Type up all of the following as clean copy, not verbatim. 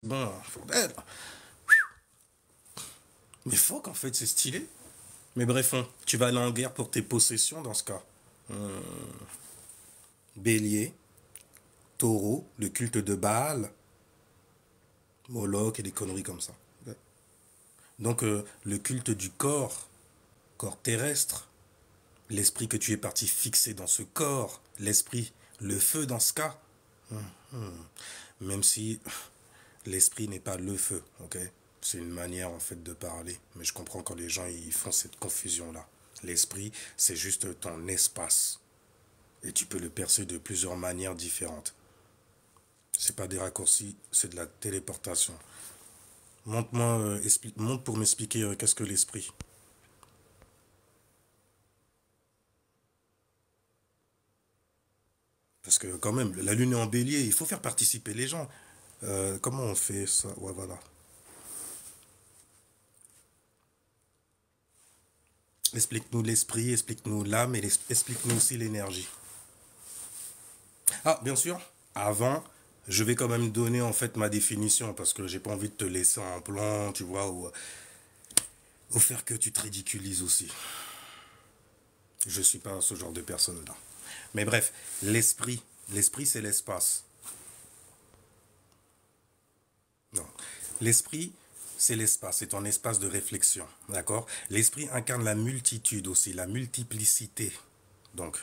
Bon, bordel. Mais fuck, en fait, c'est stylé. Mais bref, tu vas aller en guerre pour tes possessions dans ce cas. Hmm. Bélier, taureau, le culte de Baal, Moloch et des conneries comme ça. Ouais. Donc, le culte du corps, corps terrestre, l'esprit que tu es parti fixer dans ce corps, l'esprit, le feu dans ce cas. Même si l'esprit n'est pas le feu, ok? C'est une manière en fait de parler, mais je comprends quand les gens ils font cette confusion-là. L'esprit, c'est juste ton espace, et tu peux le percer de plusieurs manières différentes. C'est pas des raccourcis, c'est de la téléportation. Montre-moi, montre pour m'expliquer qu'est-ce que l'esprit. Parce que quand même, la lune est en bélier, il faut faire participer les gens. Comment on fait ça? Ouais, voilà. Explique-nous l'esprit, explique-nous l'âme et explique-nous aussi l'énergie. Ah, bien sûr, avant, je vais quand même donner en fait ma définition parce que j'ai pas envie de te laisser en plan, tu vois, ou faire que tu te ridiculises aussi. Je suis pas ce genre de personne-là. Mais bref, l'esprit c'est l'espace. Non. L'esprit, c'est l'espace, c'est ton espace de réflexion. D'accord? L'esprit incarne la multitude aussi, la multiplicité. Donc,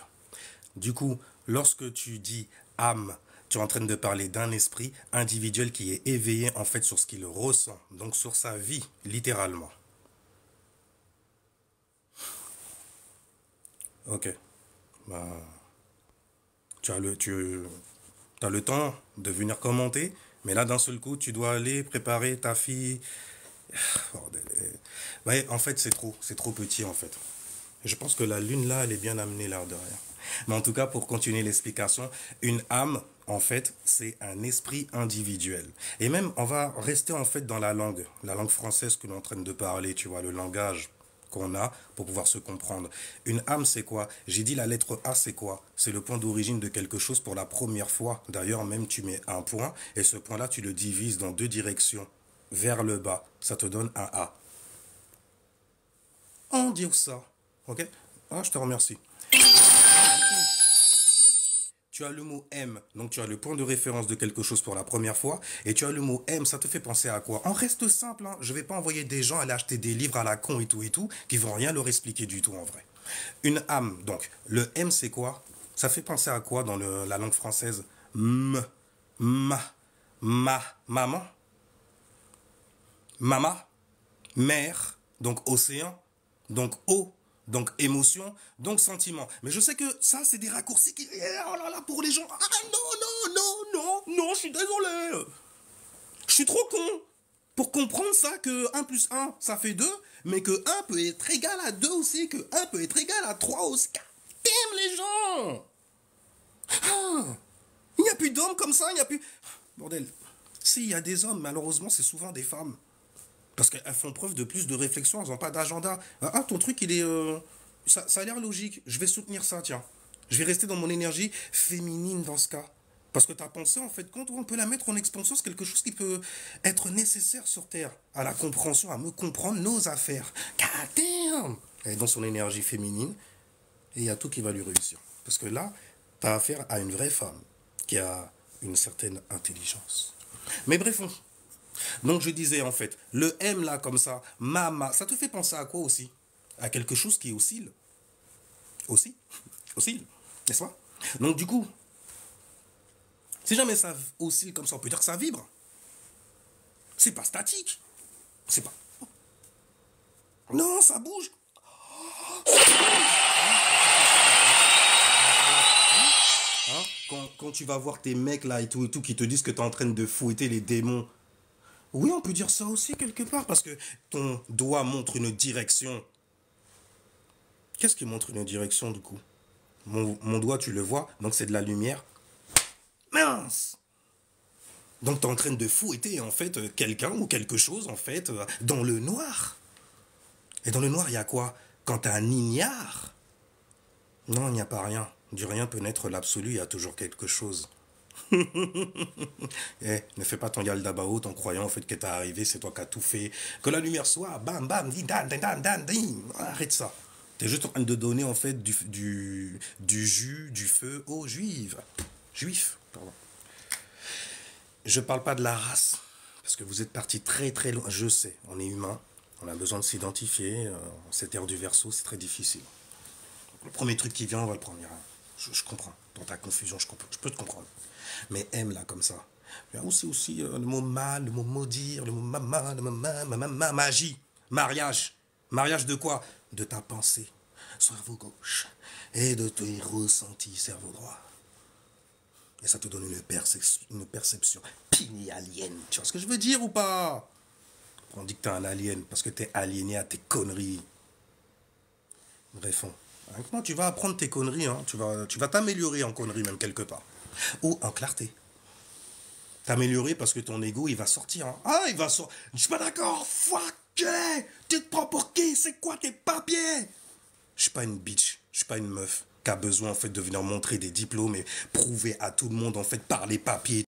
du coup, lorsque tu dis âme, tu es en train de parler d'un esprit individuel qui est éveillé en fait sur ce qu'il ressent, donc sur sa vie, littéralement. Ok. Bah, tu as le temps de venir commenter, mais là d'un seul coup, tu dois aller préparer ta fille. Bordel. Ouais, en fait, c'est trop petit en fait. Je pense que la lune là, elle est bien amenée là derrière. Mais en tout cas, pour continuer l'explication, une âme, en fait, c'est un esprit individuel. Et même, on va rester en fait dans la langue française que l'on est en train de parler, tu vois, le langage qu'on a pour pouvoir se comprendre. Une âme, c'est quoi? J'ai dit la lettre A, c'est quoi? C'est le point d'origine de quelque chose pour la première fois. D'ailleurs, même tu mets un point, et ce point-là, tu le divises dans deux directions, vers le bas. Ça te donne un A. On dit ça. Ok? Ah, je te remercie. Tu as le mot M, donc tu as le point de référence de quelque chose pour la première fois, et tu as le mot M, ça te fait penser à quoi? On reste simple, hein. Je vais pas envoyer des gens aller acheter des livres à la con et tout, qui vont rien leur expliquer du tout en vrai. Une âme, donc, le M c'est quoi? Ça fait penser à quoi dans la langue française? M, ma, maman, mama, mère, donc océan, donc eau, donc émotion, donc sentiment. Mais je sais que ça, c'est des raccourcis qui... Oh là là, pour les gens... Ah non, non, non, non, non, je suis désolé. Je suis trop con pour comprendre ça, que un plus un ça fait 2 mais que un peut être égal à 2 aussi, que un peut être égal à 3 aussi. T'aimes les gens. Ah, il n'y a plus d'hommes comme ça, il n'y a plus... Bordel. Si, il y a des hommes, malheureusement, c'est souvent des femmes. Parce qu'elles font preuve de plus de réflexion, elles n'ont pas d'agenda. Ah, ton truc, il est... ça a l'air logique. Je vais soutenir ça, tiens. Je vais rester dans mon énergie féminine dans ce cas. Parce que ta pensée, en fait, compte, on peut la mettre en expansion, c'est quelque chose qui peut être nécessaire sur Terre. À la compréhension, à me comprendre nos affaires. God damn! Elle est dans son énergie féminine, et il y a tout qui va lui réussir. Parce que là, tu as affaire à une vraie femme qui a une certaine intelligence. Mais bref, donc je disais en fait, le M là comme ça, mama, ça te fait penser à quoi aussi? À quelque chose qui oscille. Aussi. Oscille. N'est-ce pas? Donc du coup, si jamais ça oscille comme ça, on peut dire que ça vibre. C'est pas statique. C'est pas... Non, ça bouge. Hein, quand tu vas voir tes mecs là et tout, qui te disent que tu es en train de fouetter les démons. Oui, on peut dire ça aussi quelque part, parce que ton doigt montre une direction. Qu'est-ce qui montre une direction du coup? Mon doigt, tu le vois, donc c'est de la lumière. Mince! Donc tu es en train de fouetter en fait quelqu'un ou quelque chose en fait dans le noir. Et dans le noir, il y a quoi? Quand t'as un ignare? Non, il n'y a pas rien. Du rien peut naître l'absolu, il y a toujours quelque chose. Eh, ne fais pas ton Yaldabao en croyant en fait que t'es arrivé, c'est toi qui as tout fait. Que la lumière soit, bam, bam, di, dan, dan, dan, dan, din. Arrête ça. T'es juste en train de donner en fait du jus, du feu aux juifs. Juifs, pardon. Je parle pas de la race, parce que vous êtes parti très très loin. Je sais, on est humain, on a besoin de s'identifier. Cette ère du verso, c'est très difficile. Le premier truc qui vient, on va le prendre. Je comprends. Dans ta confusion, je peux te comprendre. Mais aime là comme ça. Il y a aussi le mot mal, le mot maudire, le mot mama, le mot magie, mariage. Mariage de quoi? De ta pensée, cerveau gauche, et de tes ressentis, cerveau droit. Et ça te donne une perception pinéalienne. Tu vois ce que je veux dire ou pas? On dit que t'es un alien parce que t'es aliéné à tes conneries. Bref, avec moi, tu vas apprendre tes conneries. Hein. Tu vas t'améliorer en conneries même quelque part. Ou en clarté. T'améliorer parce que ton ego, il va sortir. Hein. Ah, il va sortir. Je suis pas d'accord. Fuck yeah. Tu te prends pour qui? C'est quoi tes papiers? Je suis pas une bitch. Je suis pas une meuf qui a besoin en fait de venir montrer des diplômes et prouver à tout le monde en fait par les papiers